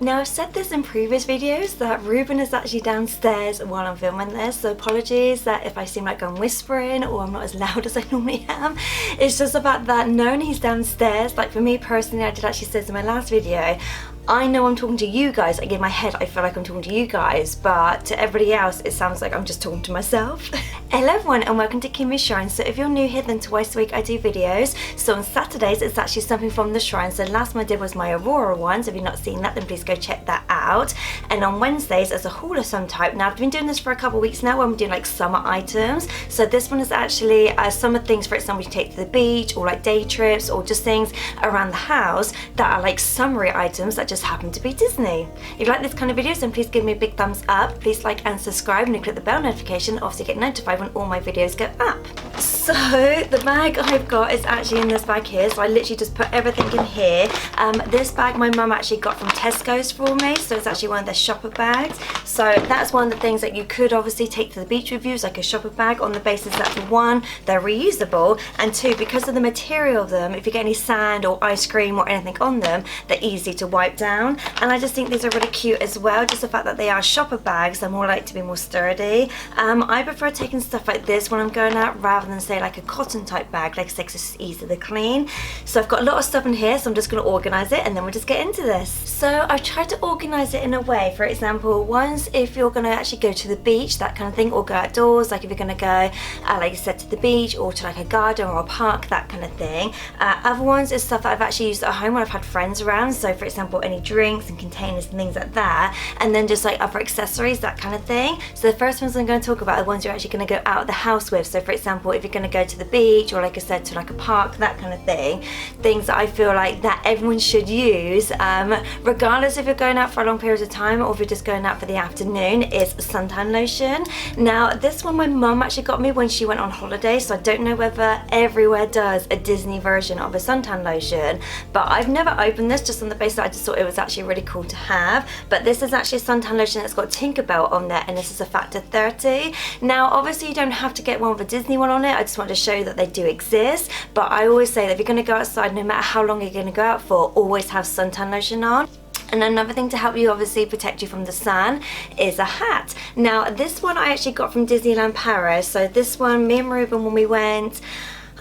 Now I've said this in previous videos that Ruben is actually downstairs while I'm filming this, so apologies that if I seem like I'm whispering or I'm not as loud as I normally am. It's just about that knowing he's downstairs. Like for me personally, I did actually say in my last video, I know I'm talking to you guys, like in my head I feel like I'm talking to you guys, but to everybody else it sounds like I'm just talking to myself. Hello everyone and welcome to Kimmy's Shrine. So if you're new here, then twice a week I do videos. So on Saturdays it's actually something from the shrine. So last one I did was my Aurora one, so if you've not seen that then please go check that out. And on Wednesdays it's a haul of some type. Now I've been doing this for a couple of weeks now where I'm doing like summer items. So this one is actually summer things, for example you take to the beach or like day trips or just things around the house that are like summery items that just happen to be Disney. If you like this kind of videos then please give me a big thumbs up, please like and subscribe and click the bell notification, obviously get notified when all my videos go up. So the bag I've got is actually in this bag here, so I literally just put everything in here. This bag my mum actually got from Tesco's for me, so it's actually one of their shopper bags. So that's one of the things that you could obviously take to the beach with you, is like a shopper bag, on the basis that for one, they're reusable, and two, because of the material of them, if you get any sand or ice cream or anything on them, they're easy to wipe down. And I just think these are really cute as well, just the fact that they are shopper bags, they're more like to be more sturdy. I prefer taking stuff like this when I'm going out rather than say like a cotton type bag, like I say, 'cause it's just easy to clean. So I've got a lot of stuff in here, so I'm just going to organise it and then we'll just get into this. So I've tried to organise it in a way, for example, ones if you're going to actually go to the beach, that kind of thing, or go outdoors, like if you're going to go, like I said, to the beach or to like a garden or a park, that kind of thing. Other ones is stuff that I've actually used at home when I've had friends around, so for example any drinks and containers and things like that, and then just like other accessories, that kind of thing. So the first ones I'm going to talk about are the ones you're actually going to go out of the house with. So for example, if you're going to go to the beach or like I said to like a park, that kind of thing, things that I feel like that everyone should use, regardless if you're going out for a long period of time or if you're just going out for the afternoon, is Suntan Lotion. Now this one my mum actually got me when she went on holiday, so I don't know whether everywhere does a Disney version of a suntan lotion, but I've never opened this, just on the basis that I just thought it was actually really cool to have. But this is actually a suntan lotion that's got Tinkerbell on there, and this is a factor 30. Now obviously you don't have to get one with a Disney one on it, I just want to show you that they do exist. But I always say that if you're going to go outside, no matter how long you're going to go out for, always have suntan lotion on. And another thing to help you obviously protect you from the sun is a hat. Now this one I actually got from Disneyland Paris. So this one, me and Ruben, when we went,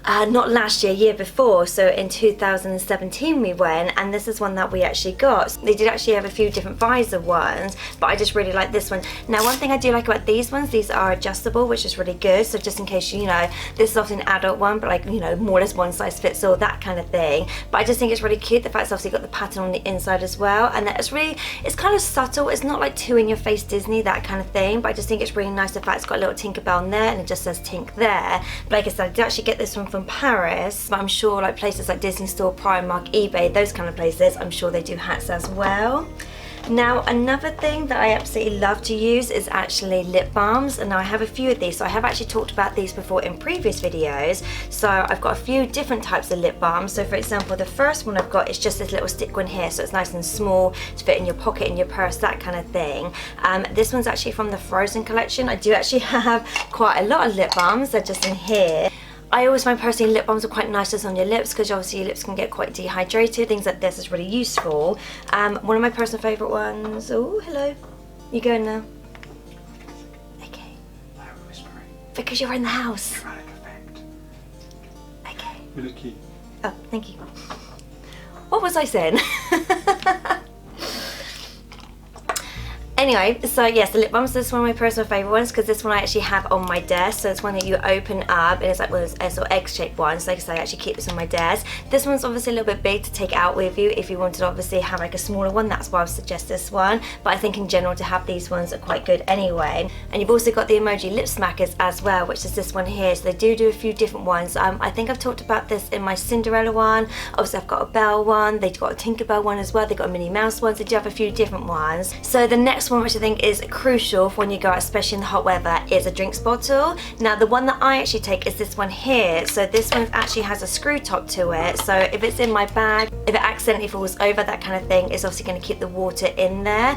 not last year, year before, so in 2017 we went, and this is one that we actually got. They did actually have a few different visor ones, but I just really like this one. Now one thing I do like about these ones, these are adjustable, which is really good, so just in case you know, this is obviously an adult one, but like, you know, more or less one size fits all, that kind of thing. But I just think it's really cute, the fact it's obviously got the pattern on the inside as well, and that it's really, it's kind of subtle, it's not like too in your face Disney, that kind of thing, but I just think it's really nice the fact it's got a little Tinkerbell on there and it just says Tink there. But like I said, I did actually get this one from Paris, but I'm sure like places like Disney Store, Primark, eBay, those kind of places, I'm sure they do hats as well. Now another thing that I absolutely love to use is actually lip balms, and now I have a few of these, so I have actually talked about these before in previous videos. So I've got a few different types of lip balms. So for example, the first one I've got is just this little stick one here, so it's nice and small to fit in your pocket, in your purse, that kind of thing. This one's actually from the Frozen collection. I do actually have quite a lot of lip balms, they're just in here. I always find personally lip balms are quite nice just on your lips, because obviously your lips can get quite dehydrated. Things like this is really useful. One of my personal favourite ones, oh hello, you going now? Okay. Why are we whispering? Because you're in the house. Dramatic effect. Okay. You look cute. Oh, thank you. What was I saying? Anyway, so yes, the lip balms, this is one of my personal favourite ones, because this one I actually have on my desk. So it's one that you open up, and it's like one of those sort of egg-shaped ones. Like I said, I actually keep this on my desk. This one's obviously a little bit big to take out with you. If you wanted to obviously have like a smaller one, that's why I would suggest this one. But I think in general to have these ones are quite good anyway. And you've also got the emoji lip smackers as well, which is this one here. So they do a few different ones. I think I've talked about this in my Cinderella one. Obviously I've got a Belle one, they've got a Tinkerbell one as well, they've got a Minnie Mouse one, so they do have a few different ones. So the next last one, which I think is crucial for when you go out, especially in the hot weather, is a drinks bottle. Now the one that I actually take is this one here. So this one actually has a screw top to it, so if it's in my bag, if it accidentally falls over, that kind of thing, it's obviously going to keep the water in there.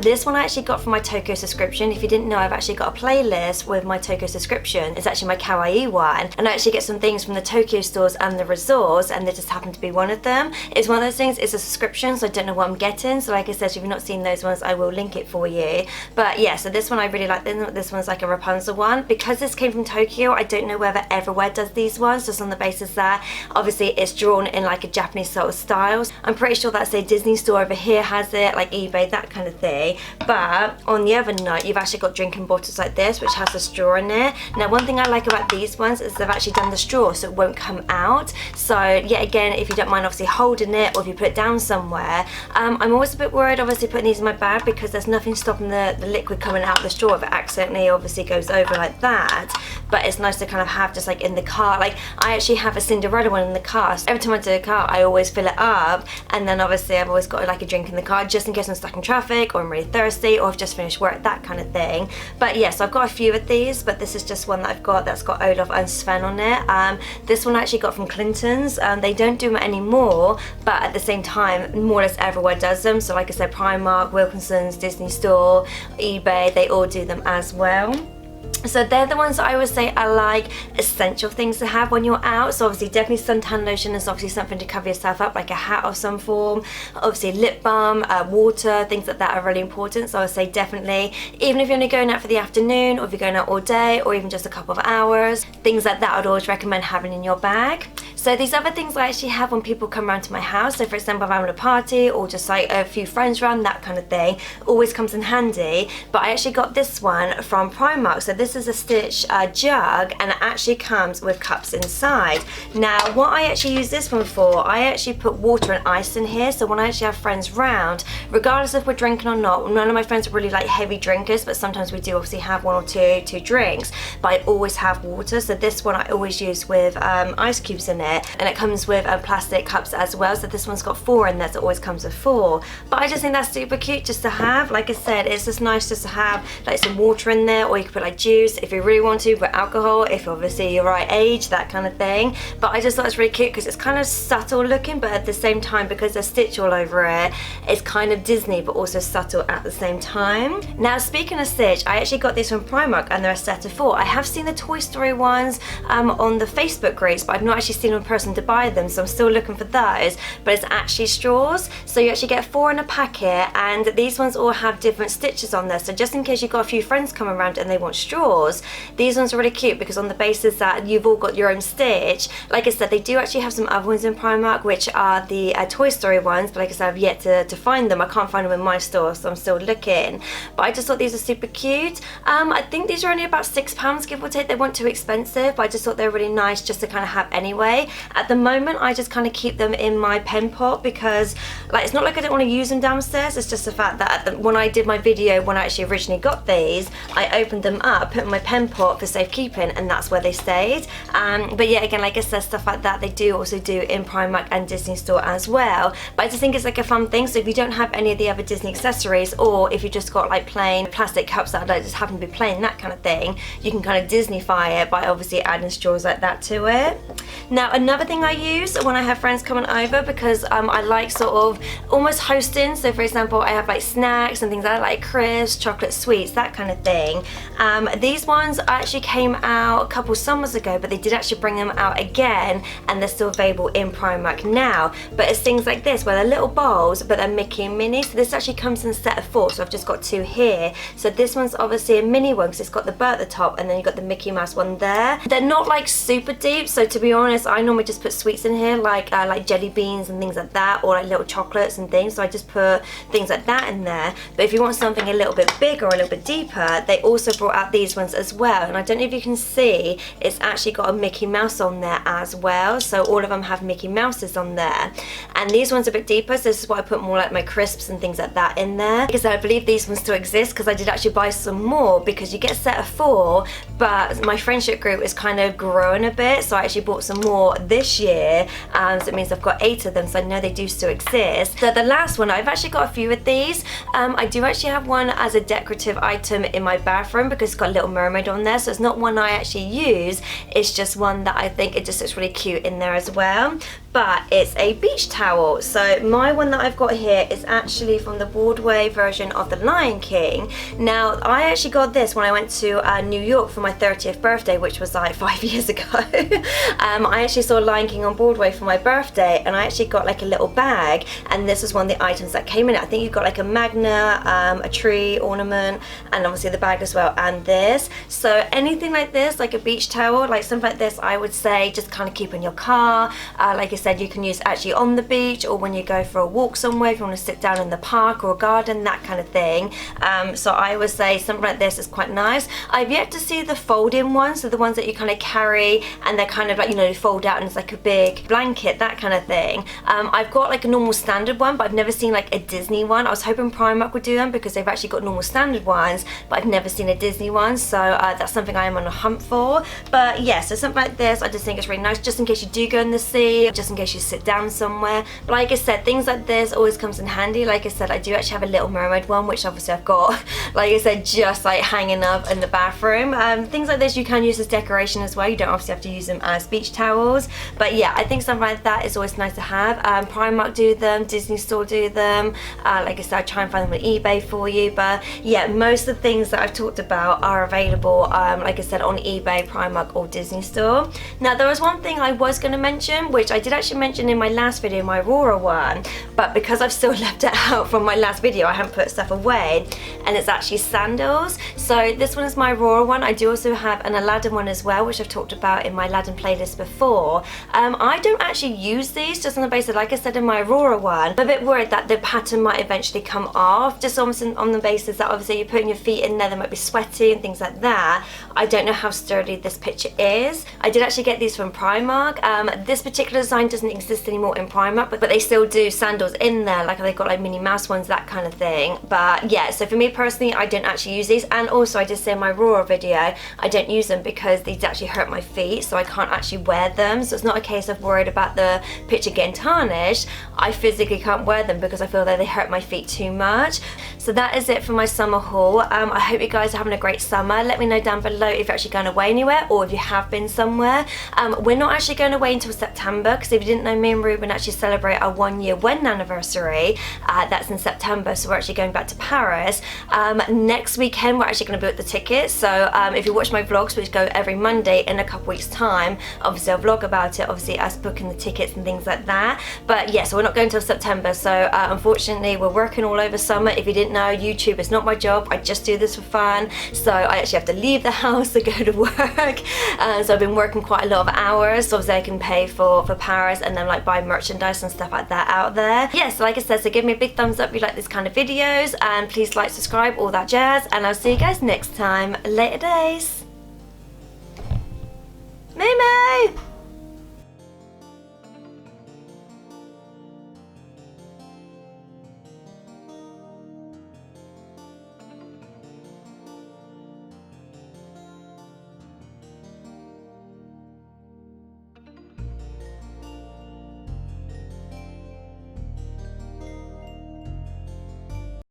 This one I actually got from my Tokyo subscription. If you didn't know, I've actually got a playlist with my Tokyo subscription. It's actually my kawaii one, and I actually get some things from the Tokyo stores and the resorts, and they just happen to be one of them. It's one of those things, it's a subscription, so I don't know what I'm getting. So like I said, if you've not seen those ones, I will link it for you. But yeah, so this one I really like. This one's like a Rapunzel one. Because this came from Tokyo, I don't know whether everywhere does these ones, just on the basis that obviously it's drawn in like a Japanese sort of style. I'm pretty sure that say Disney store over here has it, like eBay, that kind of thing. But on the other note, you've actually got drinking bottles like this, which has a straw in it. Now one thing I like about these ones is they've actually done the straw so it won't come out. So yeah, again, if you don't mind obviously holding it, or if you put it down somewhere, I'm always a bit worried obviously putting these in my bag, because there's nothing stopping the liquid coming out of the straw if it accidentally obviously goes over like that. But it's nice to kind of have just like in the car. Like I actually have a Cinderella one in the car, so every time I do the car I always fill it up, and then obviously I've always got like a drink in the car just in case I'm stuck in traffic, or I'm really thirsty, or I've just finished work, that kind of thing. But yes, yeah, so I've got a few of these, but this is just one that I've got that's got Olaf and Sven on it. This one I actually got from Clinton's. They don't do them anymore, but at the same time more or less everywhere does them. So like I said, Primark, Wilkinson's, Disney Store, eBay, they all do them as well. So they're the ones that I would say are like essential things to have when you're out. So obviously definitely suntan lotion is obviously something to cover yourself up, like a hat of some form. Obviously lip balm, water, things like that are really important. So I would say definitely, even if you're only going out for the afternoon, or if you're going out all day, or even just a couple of hours, things like that I'd always recommend having in your bag. So these other things I actually have when people come around to my house. So for example, if I'm at a party or just like a few friends around, that kind of thing, always comes in handy. But I actually got this one from Primark. So this is a Stitch jug, and it actually comes with cups inside. Now what I actually use this one for, I actually put water and ice in here. So when I actually have friends round, regardless if we're drinking or not, none of my friends are really like heavy drinkers, but sometimes we do obviously have one or two drinks, but I always have water. So this one I always use with ice cubes in it, and it comes with plastic cups as well. So this one's got 4 in there, so it always comes with 4. But I just think that's super cute just to have. Like I said, it's just nice just to have like some water in there, or you can put like juice if you really want to, put alcohol if obviously you're right age, that kind of thing. But I just thought it's really cute because it's kind of subtle looking, but at the same time, because there's Stitch all over it, it's kind of Disney but also subtle at the same time. Now speaking of Stitch, I actually got these from Primark, and they're a set of 4. I have seen the Toy Story ones on the Facebook groups, but I've not actually seen them in person to buy them, so I'm still looking for those. But it's actually straws, so you actually get 4 in a packet, and these ones all have different stitches on there. So just in case you've got a few friends come around and they want straws, these ones are really cute, because on the basis that you've all got your own Stitch, like I said, they do actually have some other ones in Primark, which are the Toy Story ones, but like I said, I've yet to find them. I can't find them in my store, so I'm still looking. But I just thought these are super cute. I think these are only about £6, give or take. They weren't too expensive, but I just thought they were really nice just to kind of have anyway. At the moment, I just kind of keep them in my pen pot, because like it's not like I don't want to use them downstairs, it's just the fact that when I did my video, when I actually originally got these, I opened them up, put in my pen pot for safekeeping, and that's where they stayed. But yeah, again, like I said, stuff like that they do also do in Primark and Disney Store as well. But I just think it's like a fun thing. So if you don't have any of the other Disney accessories, or if you just got like plain plastic cups that like just happen to be plain, that kind of thing, you can kind of Disneyfy it by obviously adding straws like that to it. Now another thing I use when I have friends coming over, because I like sort of almost hosting. So for example, I have like snacks and things like crisps, chocolate sweets, that kind of thing. These ones actually came out a couple summers ago, but they did actually bring them out again, and they're still available in Primark now. But it's things like this, where they're little bowls, but they're Mickey and Minnie. So this actually comes in a set of 4, so I've just got 2 here. So this one's obviously a mini one, because it's got the bird at the top, and then you've got the Mickey Mouse one there. They're not like super deep, so to be honest, I normally just put sweets in here, like jelly beans and things like that, or like little chocolates and things. So I just put things like that in there. But if you want something a little bit bigger or a little bit deeper, they also brought out these ones as well. And I don't know if you can see, it's actually got a Mickey Mouse on there as well. So all of them have Mickey Mouses on there. And these ones are a bit deeper, so this is why I put more like my crisps and things like that in there. Because I believe these ones still exist, because I did actually buy some more, because you get a set of 4, but my friendship group is kind of growing a bit, so I actually bought some more out this year, so it means I've got 8 of them, so I know they do still exist. So the last one, I've actually got a few of these. I do actually have one as a decorative item in my bathroom because it's got a little mermaid on there, so it's not one I actually use, it's just one that I think it just looks really cute in there as well. But it's a beach towel. So my one that I've got here is actually from the Broadway version of The Lion King. Now, I actually got this when I went to New York for my 30th birthday, which was like 5 years ago. I actually saw Lion King on Broadway for my birthday, and I actually got like a little bag, and this was one of the items that came in it. I think you've got like a magnet, a tree ornament, and obviously the bag as well, and this. So anything like this, like a beach towel, like something like this, I would say just kind of keep in your car. Like I said, you can use actually on the beach, or when you go for a walk somewhere, if you want to sit down in the park or a garden, that kind of thing. So I would say something like this is quite nice. I've yet to see the fold-in ones, so the ones that you kind of carry and they're kind of like, you know, fold out and it's like a big blanket, that kind of thing. I've got like a normal standard one, but I've never seen like a Disney one. I was hoping Primark would do them because they've actually got normal standard ones, but I've never seen a Disney one, so that's something I am on a hunt for. But yeah, so something like this, I just think it's really nice, just in case you do go in the sea, just in case you sit down somewhere. But like I said, things like this always comes in handy. Like I said, I do actually have a Little Mermaid one, which obviously I've got, like I said, just like hanging up in the bathroom. Things like this you can use as decoration as well. You don't obviously have to use them as beach towels. But yeah, I think something like that is always nice to have. Primark do them, Disney Store do them. Like I said, I try and find them on eBay for you. But yeah, most of the things that I've talked about are available, like I said, on eBay, Primark or Disney Store. Now, there was one thing I was going to mention, which I did actually mention in my last video, my Aurora one, but because I've still left it out from my last video, I haven't put stuff away, and it's actually Sandals. So this one is my Aurora one. I do also have an Aladdin one as well, which I've talked about in my Aladdin playlist before. I don't actually use these, just on the basis, like I said in my Aurora one, I'm a bit worried that the pattern might eventually come off, just almost on the basis that obviously you're putting your feet in there, they might be sweaty and things like that. I don't know how sturdy this picture is. I did actually get these from Primark. This particular design doesn't exist anymore in Primark, but they still do sandals in there, like they've got like Minnie Mouse ones, that kind of thing. But yeah, so for me personally, I don't actually use these, and also I did say in my Aurora video, I don't use them because these actually hurt my feet, so I can't actually wear them. So it's not a case of worried about the picture getting tarnished. I physically can't wear them because I feel that they hurt my feet too much. So that is it for my summer haul. I hope you guys are having a great summer. Let me know down below if you're actually going away anywhere, or if you have been somewhere. We're not actually going away until September, because if you didn't know, me and Ruben actually celebrate our 1-year wedding anniversary. That's in September, so we're actually going back to Paris. Next weekend we're actually going to book the tickets, so if you watch my vlogs, which go every Monday, in a couple weeks time, obviously I'll vlog about it, obviously us booking the tickets and things like that. But yeah, so we're not going until September, so unfortunately we're working all over summer. If you didn't know, YouTube is not my job, I just do this for fun, so I actually have to leave the house to go to work. So I've been working quite a lot of hours, so obviously I can pay for Paris and then like buy merchandise and stuff like that out there. Yeah, so like I said, so give me a big thumbs up if you like this kind of videos, and please like, subscribe, all that jazz, and I'll see you guys next time. Later days. Mimi!